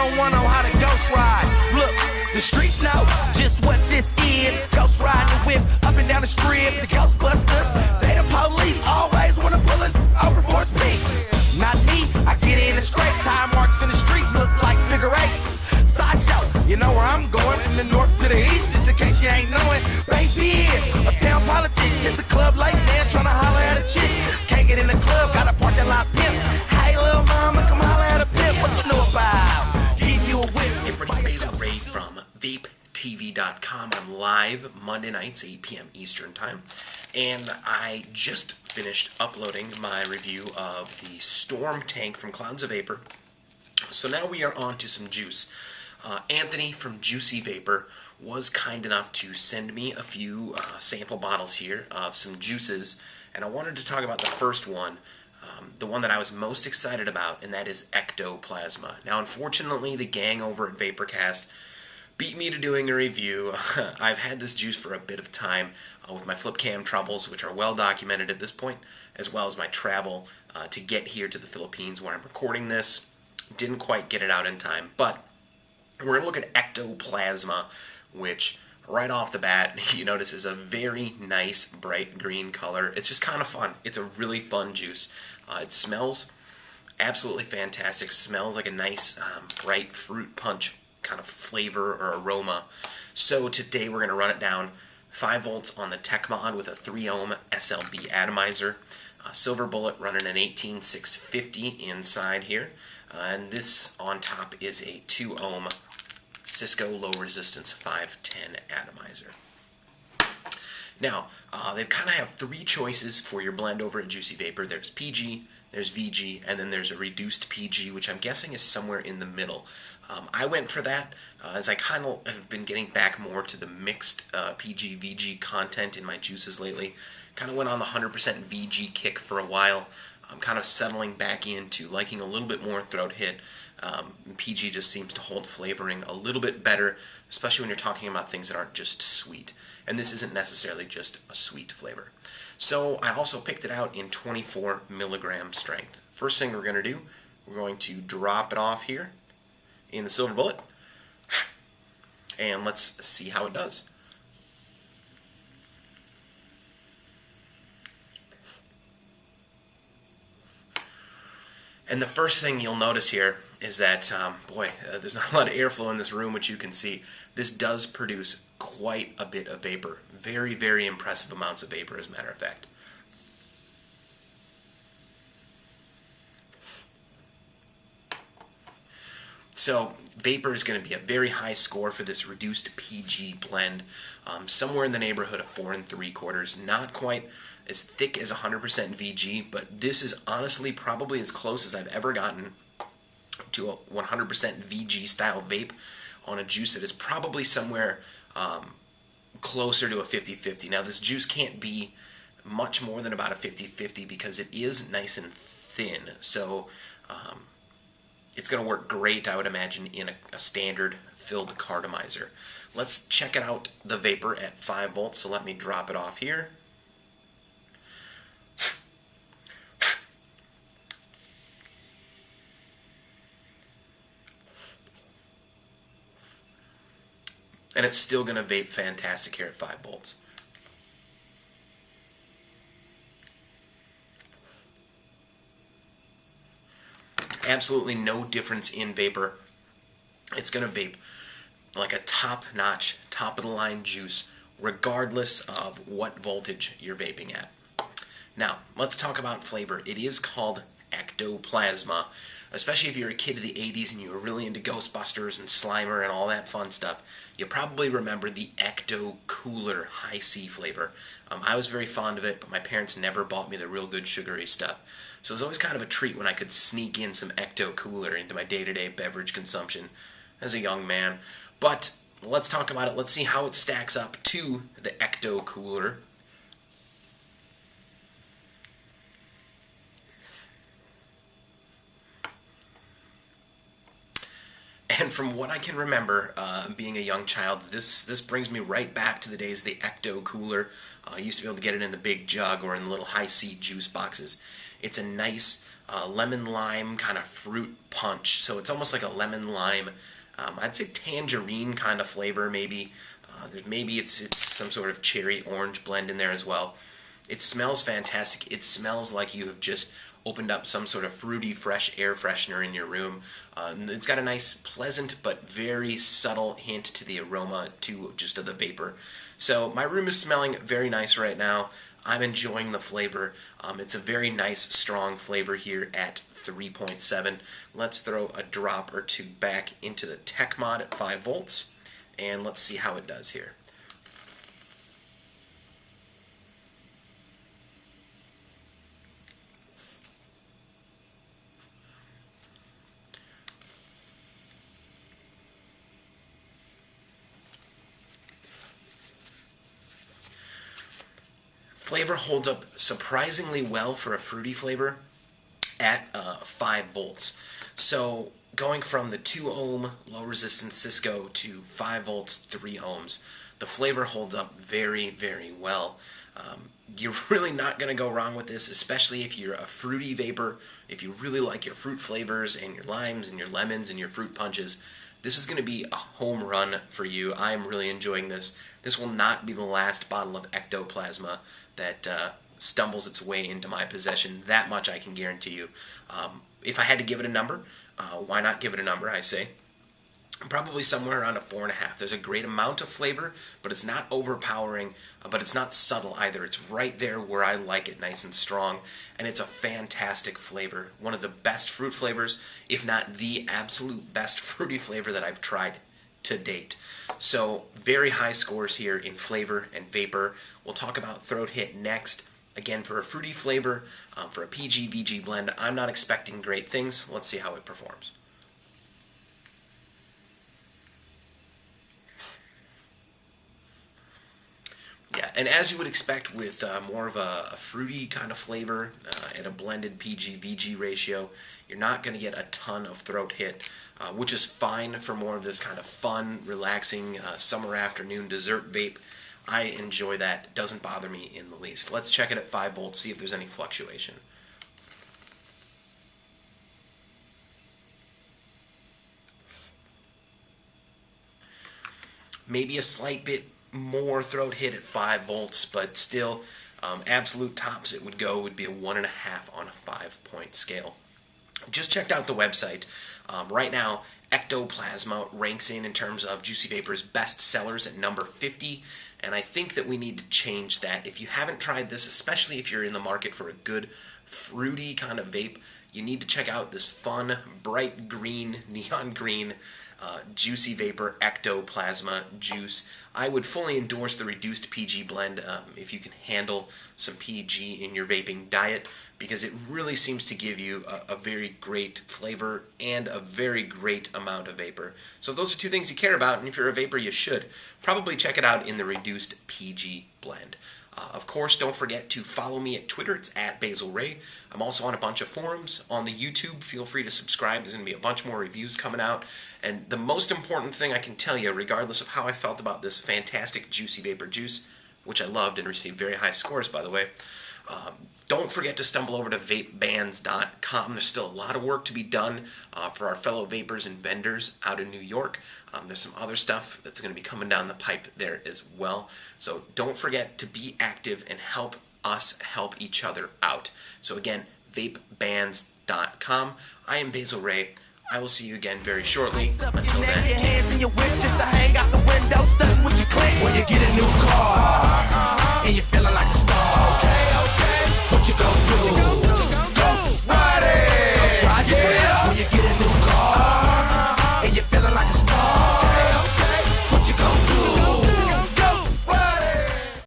one-on-one on how to ghost ride. Look, the streets know just what this is. Ghost riding the whip up and down the strip. The Ghostbusters, they the police, always wanna pull it over for speed. Not me, I get in and scrape. Time marks in the streets look like figure eights. Sideshow, you know where I'm going, from the north to the east, just in case you ain't knowing. Baby is uptown politics, hit the club late, man, tryna holler at a chick. Can't get in the club, got a parking lot pimp. Hey, little mama, come holler at a pimp. What you know about? Give you a whip. Hey, everybody, Basilray from VAPETV.com. I'm live Monday nights, 8 p.m. Eastern Time. And I just finished uploading my review of the Storm tank from Clouds of Vapor. So now we are on to some juice. Anthony from Juicy Vapor was kind enough to send me a few sample bottles here of some juices, and I wanted to talk about the first one, the one that I was most excited about, and that is Ecto-Plasma. Now, unfortunately, the gang over at VaporCast beat me to doing a review. I've had this juice for a bit of time with my flip cam troubles, which are well documented at this point, as well as my travel to get here to the Philippines where I'm recording this. Didn't quite get it out in time, but we're going to look at Ecto-Plasma, which right off the bat you notice is a very nice bright green color. It's just kind of fun. It's a really fun juice. It smells absolutely fantastic. Smells like a nice bright fruit punch kind of flavor or aroma. So today we're going to run it down 5 volts on the Tekk mod with a 3 ohm SLB atomizer. Silver bullet running an 18650 inside here. And this on top is a 2 ohm Cisco low resistance 510 atomizer. Now, they kind of have 3 choices for your blend over at Juicy Vapor. There's PG, there's VG, and then there's a reduced PG, which I'm guessing is somewhere in the middle. I went for that as I kind of have been getting back more to the mixed PG-VG content in my juices lately. Kind of went on the 100% VG kick for a while. I'm kind of settling back into liking a little bit more throat hit. PG just seems to hold flavoring a little bit better, especially when you're talking about things that aren't just sweet. And this isn't necessarily just a sweet flavor. So I also picked it out in 24 milligram strength. First thing we're going to do, we're going to drop it off here in the silver bullet. And let's see how it does. And the first thing you'll notice here is that, there's not a lot of airflow in this room, which you can see. This does produce quite a bit of vapor. Very, very impressive amounts of vapor, as a matter of fact. So, vapor is going to be a very high score for this reduced PG blend. Somewhere in the neighborhood of 4 3/4. Not quite as thick as 100% VG, but this is honestly probably as close as I've ever gotten to a 100% VG style vape on a juice that is probably somewhere closer to a 50-50. Now this juice can't be much more than about a 50-50 because it is nice and thin, so it's going to work great, I would imagine, in a standard filled cartomizer. Let's check it out, the vapor at 5 volts, so let me drop it off here. And it's still going to vape fantastic here at 5 volts. Absolutely no difference in vapor. It's going to vape like a top-notch, top-of-the-line juice, regardless of what voltage you're vaping at. Now, let's talk about flavor. It is called Ecto-Plasma. Especially if you're a kid of the 80s and you were really into Ghostbusters and Slimer and all that fun stuff, you probably remember the Ecto-Cooler HI-C flavor. I was very fond of it, but my parents never bought me the real good sugary stuff. So it was always kind of a treat when I could sneak in some Ecto-Cooler into my day-to-day beverage consumption as a young man. But let's talk about it. Let's see how it stacks up to the Ecto-Cooler. And from what I can remember, being a young child, this brings me right back to the days of the Ecto-Cooler. I used to be able to get it in the big jug or in the little HI-C juice boxes. It's a nice, lemon lime kind of fruit punch. So it's almost like a lemon lime, I'd say tangerine kind of flavor maybe. Maybe it's some sort of cherry orange blend in there as well. It smells fantastic. It smells like you have just opened up some sort of fruity fresh air freshener in your room. It's got a nice pleasant but very subtle hint to the aroma to just of the vapor. So my room is smelling very nice right now. I'm enjoying the flavor. It's a very nice strong flavor here at 3.7. Let's throw a drop or two back into the Tekk mod at 5 volts and let's see how it does here. Flavor holds up surprisingly well for a fruity flavor at 5 volts. So going from the 2 ohm low resistance Cisco to 5 volts, 3 ohms, the flavor holds up very, very well. You're really not going to go wrong with this, especially if you're a fruity vapor, if you really like your fruit flavors and your limes and your lemons and your fruit punches. This is going to be a home run for you. I'm really enjoying this. This will not be the last bottle of Ecto-Plasma that stumbles its way into my possession. That much I can guarantee you. If I had to give it a number, why not give it a number, I say? Probably somewhere around a 4.5. There's a great amount of flavor, but it's not overpowering, but it's not subtle either. It's right there where I like it, nice and strong, and it's a fantastic flavor. One of the best fruit flavors, if not the absolute best fruity flavor that I've tried to date. So very high scores here in flavor and vapor. We'll talk about throat hit next. Again, for a fruity flavor, for a PG-VG blend, I'm not expecting great things. Let's see how it performs. Yeah, and as you would expect with more of a fruity kind of flavor at a blended PG-VG ratio, you're not going to get a ton of throat hit, which is fine for more of this kind of fun, relaxing summer afternoon dessert vape. I enjoy that. It doesn't bother me in the least. Let's check it at 5 volts, see if there's any fluctuation. Maybe a slight bit more throat hit at 5 volts, but still, absolute tops it would be a 1.5 on a 5-point scale. Just checked out the website. Right now, Ecto-Plasma ranks in terms of Juicy Vapor's best sellers at number 50, and I think that we need to change that. If you haven't tried this, especially if you're in the market for a good fruity kind of vape, you need to check out this fun, bright green, neon green Juicy Vapor Ecto-Plasma juice. I would fully endorse the reduced PG blend if you can handle some PG in your vaping diet, because it really seems to give you a very great flavor and a very great amount of vapor. So if those are two things you care about, and if you're a vapor, you should probably check it out in the reduced PG blend. Of course, don't forget to follow me at Twitter. It's at Basilray. I'm also on a bunch of forums. On the YouTube, feel free to subscribe. There's going to be a bunch more reviews coming out. And the most important thing I can tell you, regardless of how I felt about this fantastic Juicy Vapor juice, which I loved and received very high scores, by the way, don't forget to stumble over to VAPEBANS.com. There's still a lot of work to be done for our fellow vapors and vendors out in New York. There's some other stuff that's going to be coming down the pipe there as well. So don't forget to be active and help us help each other out. So again, VAPEBANS.com. I am Basilray. I will see you again very shortly. Until then, your hands in your whip just to hang out the window, stuck with your click when you get in